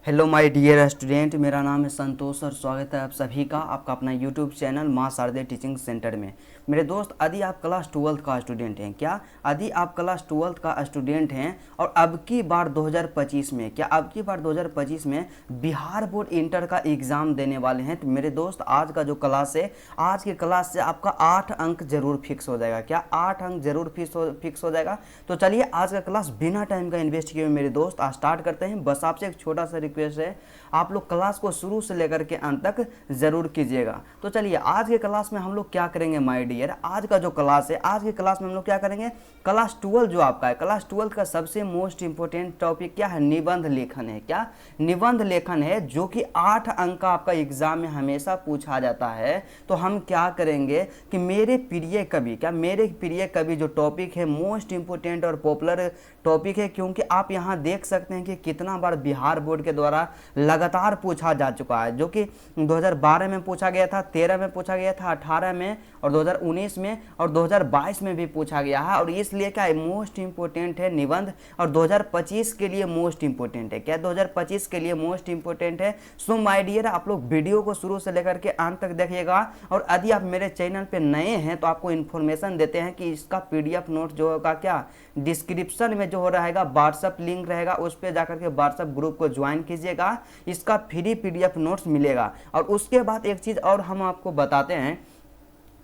Hello my dear student, मेरा नाम है संतोष और स्वागत है आप सभी का आपका अपना यूट्यूब चैनल माँ शारदे टीचिंग सेंटर में। मेरे दोस्त, यदि आप क्लास 12th का स्टूडेंट हैं क्या? यदि आप क्लास 12th का स्टूडेंट हैं और अब की बार 2025 में अब की बार 2025 में बिहार बोर्ड इंटर का एग्ज़ाम देने वाले हैं, तो मेरे दोस्त आज का जो क्लास है, आज की क्लास से आपका 8 अंक जरूर फिक्स हो जाएगा। क्या 8 अंक जरूर फिक्स हो जाएगा? तो चलिए आज का क्लास बिना टाइम का इन्वेस्ट किए मेरे दोस्त स्टार्ट करते हैं। बस आपसे एक छोटा सा रिक्वेस्ट है, आप लोग क्लास को शुरू से लेकर के अंत तक जरूर कीजिएगा। तो चलिए आज के क्लास में हम लोग क्या करेंगे माय डियर, आज का जो क्लास है, आज के क्लास में हम लोग क्या करेंगे, क्लास 12 जो आपका है, क्लास 12 का सबसे मोस्ट इंपोर्टेंट टॉपिक क्या है? निबंध लेखन है। क्या निबंध लेखन है, जो कि 8 अंक का आपका एग्जाम में हमेशा पूछा जाता है। तो हम क्या करेंगे कि मेरे प्रिय कवि जो टॉपिक है, मोस्ट इंपोर्टेंट और पॉपुलर टॉपिक है, क्योंकि आप यहाँ देख सकते हैं कि कितना बार बिहार बोर्ड के द्वारा लगातार पूछा जा चुका है, जो कि 2012 में पूछा गया था, 13 में पूछा गया था, 18 में और 2019 में और 2022 में भी पूछा गया है। और इसलिए क्या मोस्ट इंपोर्टेंट है निबंध, और 2025 के लिए मोस्ट इंपोर्टेंट है। क्या 2025 के लिए मोस्ट इंपोर्टेंट है? सो माय डियर, आप लोग वीडियो को शुरू से लेकर के अंत तक देखिएगा। और यदि आप मेरे चैनल पे नए हैं तो आपको इन्फॉर्मेशन देते हैं कि इसका पीडीएफ नोट जो होगा, क्या डिस्क्रिप्शन में जो रहेगा व्हाट्सअप लिंक रहेगा, उस पर जाकर के व्हाट्सअप ग्रुप को ज्वाइन कीजिएगा। इसका फ्री पीडीएफ नोट्स मिलेगा। और उसके बाद एक चीज़ और हम आपको बताते हैं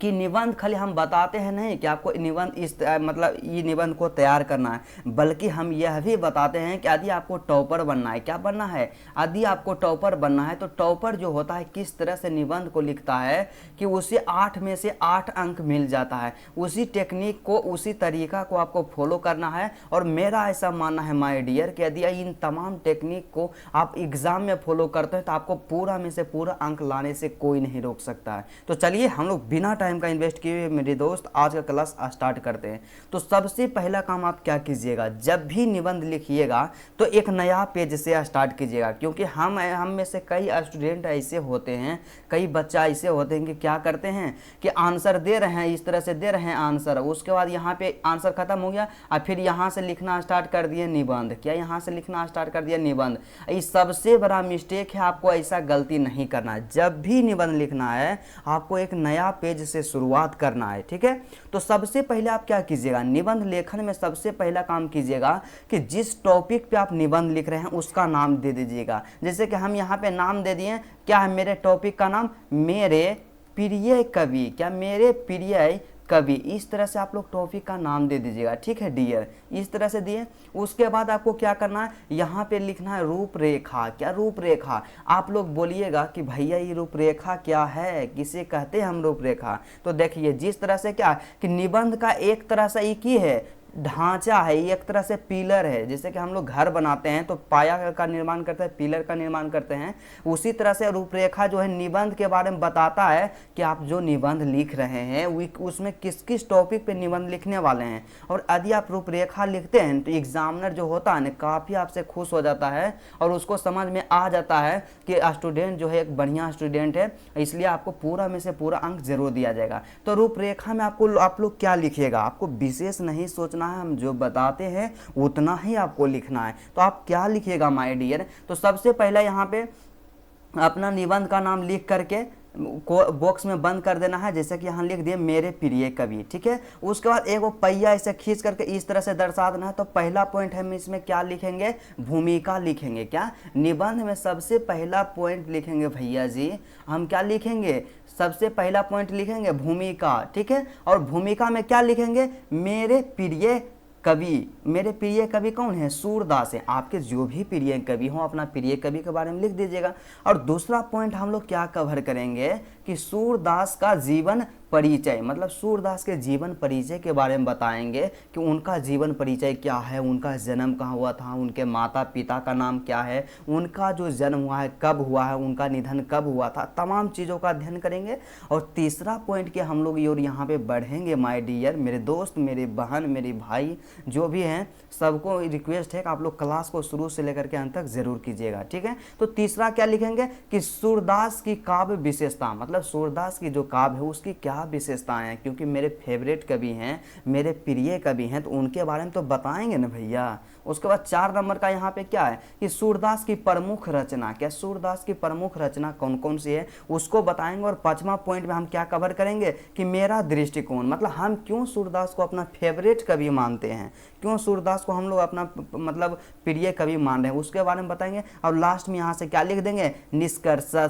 कि निबंध खाली हम बताते हैं नहीं कि आपको निबंध मतलब ये निबंध को तैयार करना है, बल्कि हम यह भी बताते हैं कि यदि आपको टॉपर बनना है, क्या बनना है, यदि आपको टॉपर बनना है तो टॉपर जो होता है किस तरह से निबंध को लिखता है कि उसे 8 में से 8 अंक मिल जाता है। उसी टेक्निक को, उसी तरीका को आपको फॉलो करना है। और मेरा ऐसा मानना है माय डियर कि यदि इन तमाम टेक्निक को आप एग्जाम में फॉलो करते हैं तो आपको पूरा में से पूरा अंक लाने से कोई नहीं रोक सकता है। तो चलिए हम लोग बिना टाइम का इन्वेस्ट किए हुए मेरे दोस्त आज का क्लास स्टार्ट करते हैं। तो सबसे पहला काम आप क्या कीजिएगा, जब भी निबंध लिखिएगा तो एक नया पेज से स्टार्ट कीजिएगा। क्योंकि हम में से कई स्टूडेंट ऐसे होते हैं, कई बच्चा ऐसे होते हैं कि क्या करते हैं कि आंसर दे रहे हैं, इस तरह से दे रहे हैं आंसर, उसके बाद यहाँ पे आंसर खत्म हो गया और फिर यहाँ से लिखना स्टार्ट कर दिए निबंध। क्या यहाँ से लिखना स्टार्ट कर दिया निबंध? ये सबसे बड़ा मिस्टेक है। आपको ऐसा गलती नहीं करना है। जब भी निबंध लिखना है आपको एक नया पेज से शुरुआत करना है, ठीक है। तो सबसे पहले आप क्या कीजिएगा, निबंध लेखन में सबसे पहला काम कीजिएगा कि जिस टॉपिक पे आप निबंध लिख रहे हैं उसका नाम दे दीजिएगा। जैसे कि हम यहाँ पे नाम दे दिए, क्या है मेरे टॉपिक का नाम, मेरे प्रिय कवि। क्या मेरे प्रिय कवि, इस तरह से आप लोग टॉपिक का नाम दे दीजिएगा, ठीक है डियर, इस तरह से दिए। उसके बाद आपको क्या करना है, यहाँ पे लिखना है रूपरेखा। क्या रूपरेखा? आप लोग बोलिएगा कि भैया ये रूपरेखा क्या है, किसे कहते हैं हम रूपरेखा? तो देखिए जिस तरह से क्या कि निबंध का एक तरह से एक ही है, ढांचा है, एक तरह से पिलर है। जैसे कि हम लोग घर बनाते हैं तो पाया का निर्माण करते हैं, पिलर का निर्माण करते हैं, उसी तरह से रूपरेखा जो है निबंध के बारे में बताता है कि आप जो निबंध लिख रहे हैं उसमें किस किस टॉपिक पे निबंध लिखने वाले हैं। और यदि आप रूपरेखा लिखते हैं तो एग्जामिनर जो होता है ना काफ़ी आपसे खुश हो जाता है और उसको समझ में आ जाता है कि स्टूडेंट जो है एक बढ़िया स्टूडेंट है, इसलिए आपको पूरा में से पूरा अंक जरूर दिया जाएगा। तो रूपरेखा में आप लोग क्या लिखिएगा, आपको विशेष नहीं सोचना है, हम जो बताते हैं उतना ही आपको लिखना है। तो आप क्या लिखिएगा माय डियर, तो सबसे पहले यहाँ पे अपना निबंध का नाम लिख करके को बॉक्स में बंद कर देना है। जैसे कि यहाँ लिख दिए मेरे प्रिय कवि, ठीक है। उसके बाद एक वो पहिया ऐसे खींच करके इस तरह से दर्शा देना है। तो पहला पॉइंट हम इसमें क्या लिखेंगे, भूमिका लिखेंगे। क्या निबंध में सबसे पहला पॉइंट लिखेंगे भैया जी, हम क्या लिखेंगे, सबसे पहला पॉइंट लिखेंगे भूमिका, ठीक है। और भूमिका में क्या लिखेंगे, मेरे प्रिय कवि। मेरे प्रिय कवि कौन है, सूरदास है। आपके जो भी प्रिय कवि हो अपना प्रिय कवि के बारे में लिख दीजिएगा। और दूसरा पॉइंट हम लोग क्या कवर करेंगे कि सूरदास का जीवन परिचय, मतलब सूरदास के जीवन परिचय के बारे में बताएंगे कि उनका जीवन परिचय क्या है, उनका जन्म कहाँ हुआ था, उनके माता पिता का नाम क्या है, उनका जो जन्म हुआ है कब हुआ है, उनका निधन कब हुआ था, तमाम चीज़ों का अध्ययन करेंगे। और तीसरा पॉइंट के हम लोग और यहाँ पे बढ़ेंगे माय डियर, मेरे दोस्त, मेरे बहन, मेरे भाई जो भी हैं, सबको रिक्वेस्ट है कि आप लोग क्लास को शुरू से लेकर के अंत तक जरूर कीजिएगा, ठीक है। तो तीसरा क्या लिखेंगे कि सूरदास की काव्य विशेषता, मतलब सूरदास की जो काव्य है उसकी क्या विशेषताएं हैं, क्योंकि मेरे फेवरेट कवि हैं, मेरे प्रिय कवि हैं, तो उनके बारे में तो बताएंगे ना भैया। उसके बाद 4 नंबर का यहाँ पे क्या है कि सूरदास की प्रमुख रचना, क्या सूरदास की प्रमुख रचना कौन कौन सी है उसको बताएंगे। और 5वां पॉइंट में हम क्या कवर करेंगे कि मेरा दृष्टिकोण, मतलब हम क्यों सूरदास को अपना फेवरेट कवि मानते हैं, क्यों सूरदास को हम लोग अपना मतलब प्रिय कवि मान रहे हैं, उसके बारे में बताएंगे। और लास्ट में यहाँ से क्या लिख देंगे, निष्कर्षता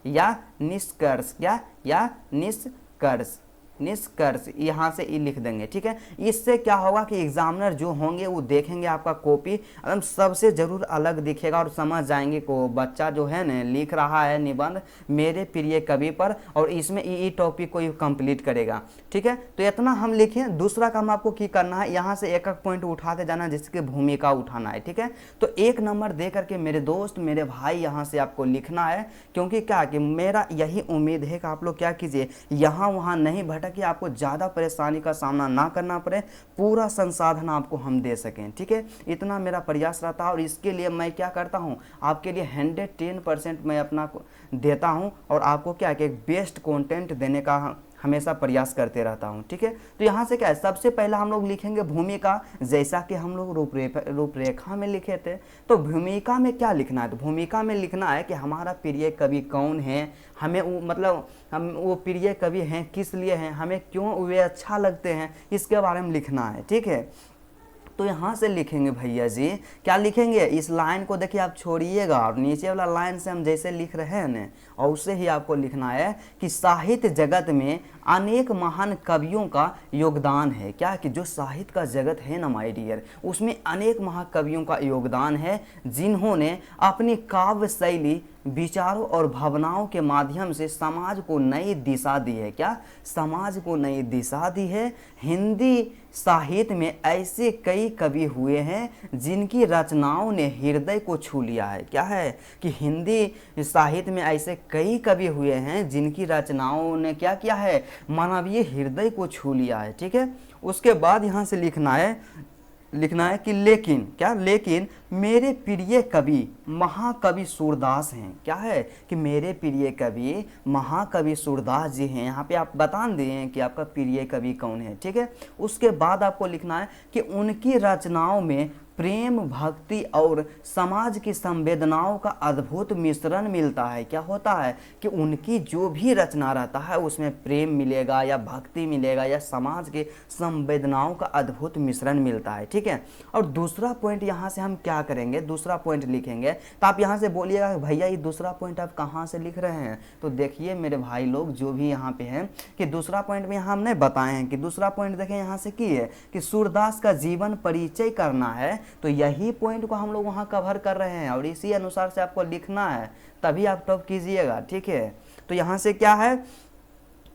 या निष्कर्ष, क्या या निष्कर्ष, निष्कर्ष यहाँ से लिख देंगे। ठीक है, इससे क्या होगा कि एग्जामिनर जो होंगे वो देखेंगे आपका कॉपी एकदम सबसे जरूर अलग दिखेगा और समझ जाएंगे को बच्चा जो है ना लिख रहा है निबंध मेरे प्रिय कवि पर, और इसमें ई टॉपिक को कंप्लीट करेगा। ठीक है, तो इतना हम लिखें। दूसरा काम आपको की करना है, यहाँ से एक एक पॉइंट उठाते जाना जिसकी भूमिका उठाना है। ठीक है, तो 1 नंबर दे करके मेरे दोस्त मेरे भाई यहाँ से आपको लिखना है, क्योंकि क्या कि मेरा यही उम्मीद है कि आप लोग क्या कीजिए यहाँ वहाँ नहीं भटक कि आपको ज़्यादा परेशानी का सामना ना करना पड़े, पूरा संसाधन आपको हम दे सकें। ठीक है, इतना मेरा प्रयास रहता है और इसके लिए मैं क्या करता हूं, आपके लिए 110% मैं अपना देता हूं और आपको क्या कि एक बेस्ट कंटेंट देने का हमेशा प्रयास करते रहता हूं। ठीक है, तो यहाँ से क्या है, सबसे पहला हम लोग लिखेंगे भूमिका, जैसा कि हम लोग रूपरेखा में लिखे थे। तो भूमिका में क्या लिखना है, तो भूमिका में लिखना है कि हमारा प्रिय कवि कौन है, हमें वो मतलब हम वो प्रिय कवि हैं किस लिए हैं, हमें क्यों वे अच्छा लगते हैं, इसके बारे में लिखना है। ठीक है, तो यहाँ से लिखेंगे भैया जी, क्या लिखेंगे, इस लाइन को देखिए आप छोड़िएगा और नीचे वाला लाइन से हम जैसे लिख रहे हैं ना और उससे ही आपको लिखना है कि साहित्य जगत में अनेक महान कवियों का योगदान है। क्या कि जो साहित्य का जगत है ना माय डियर, उसमें अनेक महाकवियों का योगदान है, जिन्होंने अपनी काव्य शैली, विचारों और भावनाओं के माध्यम से समाज को नई दिशा दी है। क्या, समाज को नई दिशा दी है। हिंदी साहित्य में ऐसे कई कवि हुए हैं जिनकी रचनाओं ने हृदय को छू लिया है। क्या है कि हिंदी साहित्य में ऐसे कई कवि हुए हैं जिनकी रचनाओं ने क्या किया है, मानवीय हृदय को छू लिया है। ठीक है, उसके बाद यहाँ से लिखना है कि लेकिन, क्या, लेकिन मेरे प्रिय कवि महाकवि सूरदास हैं। क्या है कि मेरे प्रिय कवि महाकवि सूरदास जी हैं। यहाँ पे आप बता दिए कि आपका प्रिय कवि कौन है। ठीक है, उसके बाद आपको लिखना है कि उनकी रचनाओं में प्रेम, भक्ति और समाज की संवेदनाओं का अद्भुत मिश्रण मिलता है। क्या होता है कि उनकी जो भी रचना रहता है उसमें प्रेम मिलेगा या भक्ति मिलेगा या समाज के संवेदनाओं का अद्भुत मिश्रण मिलता है। ठीक है, और दूसरा पॉइंट यहाँ से हम क्या करेंगे, दूसरा पॉइंट लिखेंगे। तो आप यहाँ से बोलिएगा भैया ये दूसरा पॉइंट आप कहाँ से लिख रहे हैं, तो देखिए मेरे भाई लोग जो भी यहाँ पे हैं कि दूसरा पॉइंट में यहाँ हमने बताए हैं कि दूसरा पॉइंट देखें यहाँ से की है कि सूरदास का जीवन परिचय करना है। तो यही पॉइंट को हम लोग वहाँ कवर कर रहे हैं और इसी अनुसार से आपको लिखना है, तभी आप टॉप कीजिएगा। ठीक है, तो यहाँ से क्या है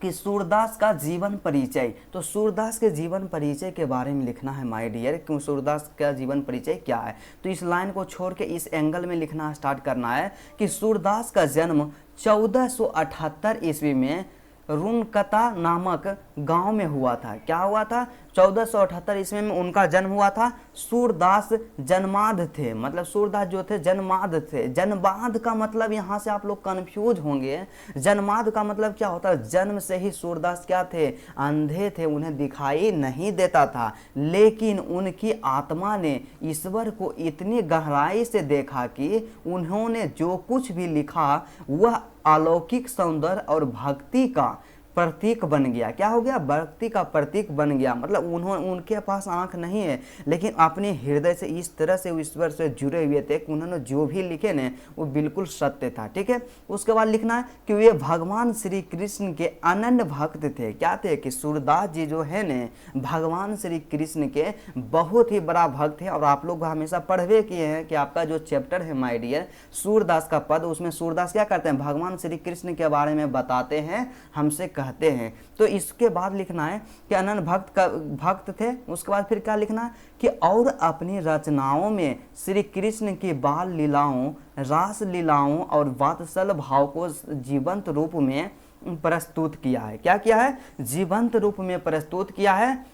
कि सूरदास का जीवन परिचय, तो सूरदास के जीवन परिचय के बारे में लिखना है माय डियर। क्यों, सूरदास का जीवन परिचय क्या है, तो इस लाइन को छोड़ के इस एंगल में लिखना स्टार्ट करना है कि सूरदास का जन्म 1478 ईस्वी में रुनकता नामक गांव में हुआ था। क्या हुआ था, 1478 ईस्वी में उनका जन्म हुआ था। सूरदास जन्माध थे, मतलब सूरदास जो थे जन्माध थे। जन्माध का मतलब यहाँ से आप लोग कंफ्यूज होंगे, जन्माध का मतलब क्या होता है, जन्म से ही सूरदास क्या थे, अंधे थे, उन्हें दिखाई नहीं देता था, लेकिन उनकी आत्मा ने ईश्वर को इतनी गहराई से देखा कि उन्होंने जो कुछ भी लिखा वह अलौकिक सौंदर्य और भक्ति का प्रतीक बन गया। क्या हो गया, भक्ति का प्रतीक बन गया। मतलब उनके पास आंख नहीं है लेकिन अपने हृदय से इस तरह से ईश्वर से जुड़े हुए थे कि उन्होंने जो भी लिखे ने वो बिल्कुल सत्य था। ठीक है, उसके बाद लिखना है कि वे भगवान श्री कृष्ण के अनन्य भक्त थे। क्या थे कि सूरदास जी जो है ने भगवान श्री कृष्ण के बहुत ही बड़ा भक्त है। और आप लोग हमेशा पढ़वे किए हैं कि आपका जो चैप्टर है माय डियर सूरदास का पद, उसमें सूरदास क्या करते हैं, भगवान श्री कृष्ण के बारे में बताते हैं, हमसे कहते हैं। तो इसके बाद लिखना है कि अनन्य भक्त थे। उसके बाद फिर क्या लिखना है कि और अपनी रचनाओं में श्री कृष्ण की बाल लीलाओं, रास लीलाओं और वात्सल भाव को जीवंत रूप में प्रस्तुत किया है। क्या किया है, जीवंत रूप में प्रस्तुत किया है।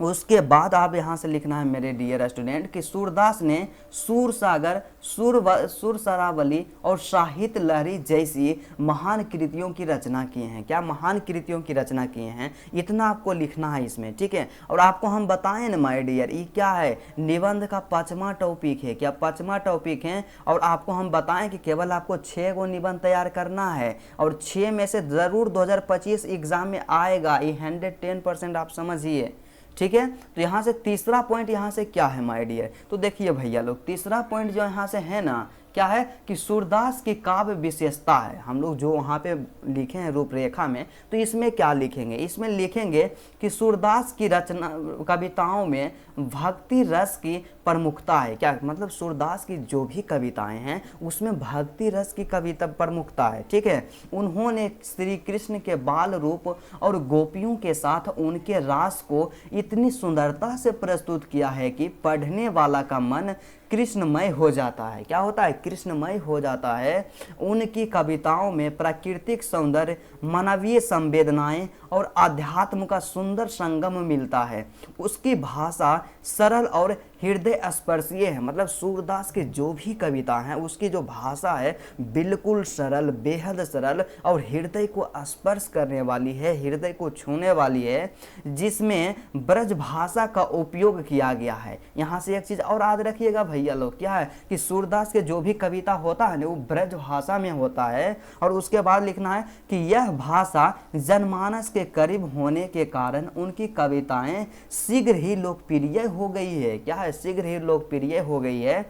उसके बाद आप यहाँ से लिखना है मेरे डियर स्टूडेंट कि सूरदास ने सूरसागर, सुर सरावली और साहित्य लहरी जैसी महान कृतियों की रचना किए हैं। क्या महान कृतियों की रचना किए हैं, इतना आपको लिखना है इसमें, ठीक है। और आपको हम बताएं ना माय डियर, ये क्या है, निबंध का 5वां टॉपिक है, क्या 5वां टॉपिक है। और आपको हम बताएं कि केवल आपको 6 गो निबंध तैयार करना है और 6 में से ज़रूर 2025 एग्जाम में आएगा, ये 110% आप समझिए, ठीक है। तो यहाँ से तीसरा पॉइंट यहाँ से क्या है माय डियर, तो देखिए भैया लोग, तीसरा पॉइंट जो यहाँ से है ना, क्या है कि सूरदास की काव्य विशेषता है। हम लोग जो वहाँ पे लिखे हैं रूपरेखा में, तो इसमें क्या लिखेंगे, इसमें लिखेंगे कि सूरदास की रचना कविताओं में भक्ति रस की प्रमुखता है। क्या मतलब, सूरदास की जो भी कविताएं हैं उसमें भक्ति रस की कविता प्रमुखता है, ठीक है। उन्होंने श्री कृष्ण के बाल रूप और गोपियों के साथ उनके रास को इतनी सुंदरता से प्रस्तुत किया है कि पढ़ने वाला का मन कृष्णमय हो जाता है। क्या होता है, कृष्णमय हो जाता है। उनकी कविताओं में प्राकृतिक सौंदर्य, मानवीय संवेदनाएं और अध्यात्म का सुंदर संगम मिलता है। उसकी भाषा सरल और हृदय स्पर्शीय है। मतलब सूरदास की जो भी कविता है उसकी जो भाषा है बिल्कुल सरल, बेहद सरल और हृदय को स्पर्श करने वाली है, हृदय को छूने वाली है, जिसमें ब्रज भाषा का उपयोग किया गया है। यहाँ से एक चीज़ और याद रखिएगा भैया लोग, क्या है कि सूरदास के जो भी कविता होता है ना वो ब्रज भाषा में होता है। और उसके बाद लिखना है कि यह भाषा जनमानस के करीब होने के कारण उनकी कविताएं शीघ्र ही लोकप्रिय हो गई है। क्या है, शीघ्र ही लोकप्रिय हो गई है।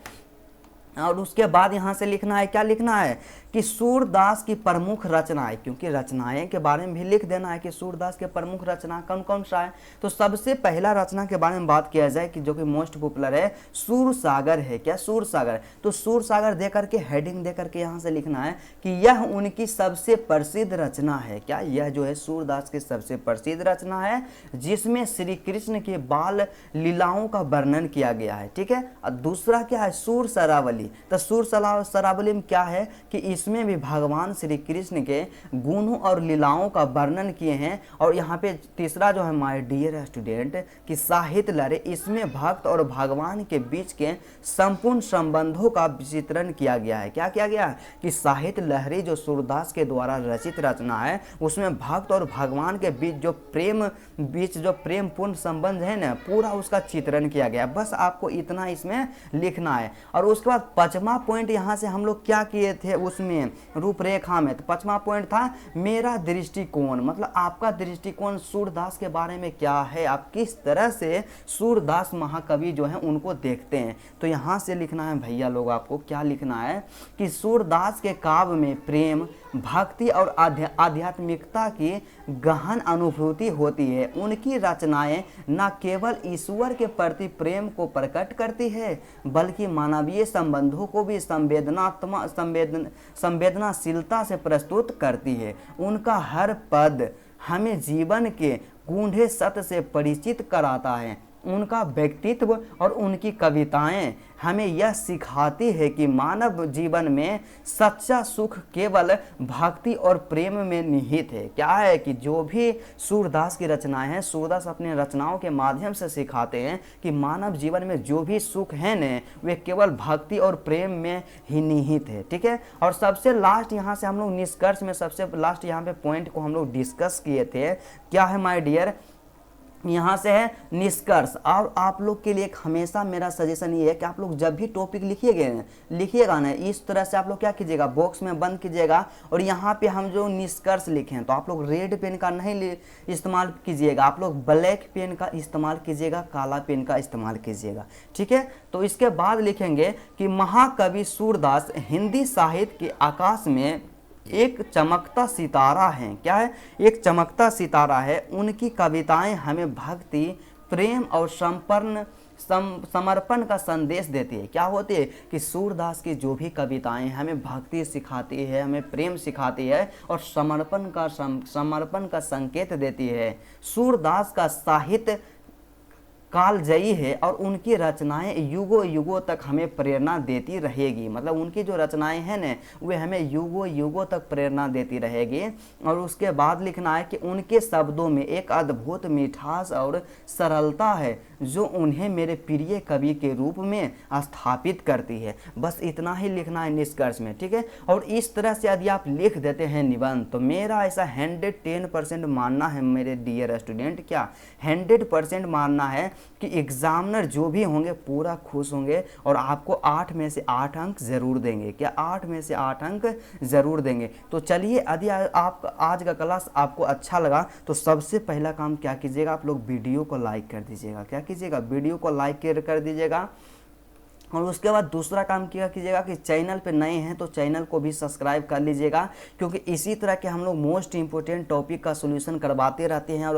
और उसके बाद यहाँ से लिखना है, क्या लिखना है कि सूरदास की प्रमुख रचनाएं, क्योंकि रचनाएं के बारे में भी लिख देना है कि सूरदास के प्रमुख रचना कौन कौन सा है। तो सबसे पहला रचना के बारे में बात किया जाए कि जो कि मोस्ट पॉपुलर है, सूरसागर है। क्या, सूरसागर। तो सूरसागर दे करके हेडिंग दे करके यहाँ से लिखना है कि यह उनकी सबसे प्रसिद्ध रचना है। क्या, यह जो है सूरदास की सबसे प्रसिद्ध रचना है, जिसमें श्री कृष्ण के बाल लीलाओं का वर्णन किया गया है, ठीक है। और दूसरा क्या है, सूर सरावली। तो सूर सरावली में क्या है कि इसमें भी भगवान श्री कृष्ण के गुणों और लीलाओं का वर्णन किए हैं। और यहाँ पे तीसरा जो है माय डियर स्टूडेंट कि साहित्य लहरी, इसमें भक्त और भगवान के बीच के संपूर्ण संबंधों का चित्रण किया गया है। क्या किया गया है कि साहित्य लहरी जो सूरदास के द्वारा रचित रचना है उसमें भक्त और भगवान के बीच जो प्रेम पूर्ण संबंध है ना, पूरा उसका चित्रण किया गया। बस आपको इतना इसमें लिखना है। और उसके बाद 5वां पॉइंट यहाँ से हम लोग क्या किए थे उसमें रूपरेखा में, तो 5वां पॉइंट था मेरा दृष्टिकोण। मतलब आपका दृष्टिकोण सूरदास के बारे में क्या है, आप किस तरह से सूरदास महाकवि जो हैं उनको देखते हैं। तो यहाँ से लिखना है भैया लोग, आपको क्या लिखना है कि सूरदास के काव्य में प्रेम, भक्ति और आध्यात्मिकता की गहन अनुभूति होती है। उनकी रचनाएं न केवल ईश्वर के प्रति प्रेम को प्रकट करती है बल्कि मानवीय संबंधों को भी संवेदनाशीलता से प्रस्तुत करती है। उनका हर पद हमें जीवन के गूढ़े सत्य से परिचित कराता है। उनका व्यक्तित्व और उनकी कविताएं हमें यह सिखाती है कि मानव जीवन में सच्चा सुख केवल भक्ति और प्रेम में निहित है। क्या है कि जो भी सूरदास की रचनाएं हैं, सूरदास अपने रचनाओं के माध्यम से सिखाते हैं कि मानव जीवन में जो भी सुख है न, वे केवल भक्ति और प्रेम में ही निहित है, ठीक है। और सबसे लास्ट यहाँ से हम लोग निष्कर्ष में सबसे लास्ट यहाँ पे पॉइंट को हम लोग डिस्कस किए थे, क्या है माय डियर, यहाँ से है निष्कर्ष। और आप लोग के लिए एक हमेशा मेरा सजेशन ये है कि आप लोग जब भी टॉपिक लिखिएगा ना, इस तरह से आप लोग क्या कीजिएगा, बॉक्स में बंद कीजिएगा। और यहाँ पे हम जो निष्कर्ष लिखे हैं तो आप लोग रेड पेन का नहीं इस्तेमाल कीजिएगा, आप लोग ब्लैक पेन का इस्तेमाल कीजिएगा, काला पेन का इस्तेमाल कीजिएगा, ठीक है। तो इसके बाद लिखेंगे कि महाकवि सूरदास हिंदी साहित्य के आकाश में एक चमकता सितारा है। क्या है, एक चमकता सितारा है। उनकी कविताएं हमें भक्ति, प्रेम और समर्पण का संदेश देती है। क्या होती है कि सूरदास की जो भी कविताएं हमें भक्ति सिखाती है, हमें प्रेम सिखाती है और समर्पण का संकेत देती है। सूरदास का साहित्य कालजयी है और उनकी रचनाएं युगों युगों तक हमें प्रेरणा देती रहेगी। मतलब उनकी जो रचनाएं हैं न वे हमें युगों युगों तक प्रेरणा देती रहेगी। और उसके बाद लिखना है कि उनके शब्दों में एक अद्भुत मिठास और सरलता है जो उन्हें मेरे प्रिय कवि के रूप में स्थापित करती है। बस इतना ही लिखना है निष्कर्ष में, ठीक है। और इस तरह से यदि आप लिख देते हैं निबंध तो मेरा ऐसा 110% मानना है मेरे डियर स्टूडेंट, क्या 100% मानना है कि एग्जामिनर जो भी होंगे पूरा खुश होंगे और आपको 8 में से 8 अंक ज़रूर देंगे। क्या 8 में से 8 अंक ज़रूर देंगे। तो चलिए, यदि आप आज का क्लास आपको अच्छा लगा तो सबसे पहला काम क्या कीजिएगा, आप लोग वीडियो को लाइक कर दीजिएगा। क्या कीजिएगा, वीडियो को लाइक कर दीजिएगा। और उसके बाद दूसरा काम क्या कीजिएगा कि चैनल पे नए हैं तो चैनल को भी सब्सक्राइब कर लीजिएगा, क्योंकि इसी तरह के हम लोग मोस्ट इंपॉर्टेंट टॉपिक का सॉल्यूशन करवाते रहते हैं और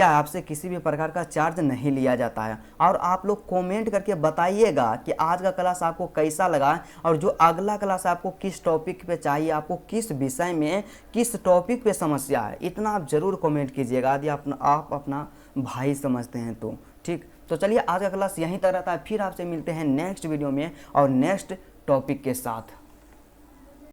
आपसे किसी भी प्रकार का चार्ज नहीं लिया जाता है। और आप लोग कमेंट करके बताइएगा कि आज का क्लास आपको कैसा लगा और जो अगला क्लास आपको किस टॉपिक पे चाहिए, आपको किस विषय में किस टॉपिक पे समस्या है, इतना आप ज़रूर कमेंट कीजिएगा यदि आप अपना भाई समझते हैं तो, ठीक। तो चलिए, आज का क्लास यहीं तक रहता है। फिर आपसे मिलते हैं नेक्स्ट वीडियो में और नेक्स्ट टॉपिक के साथ।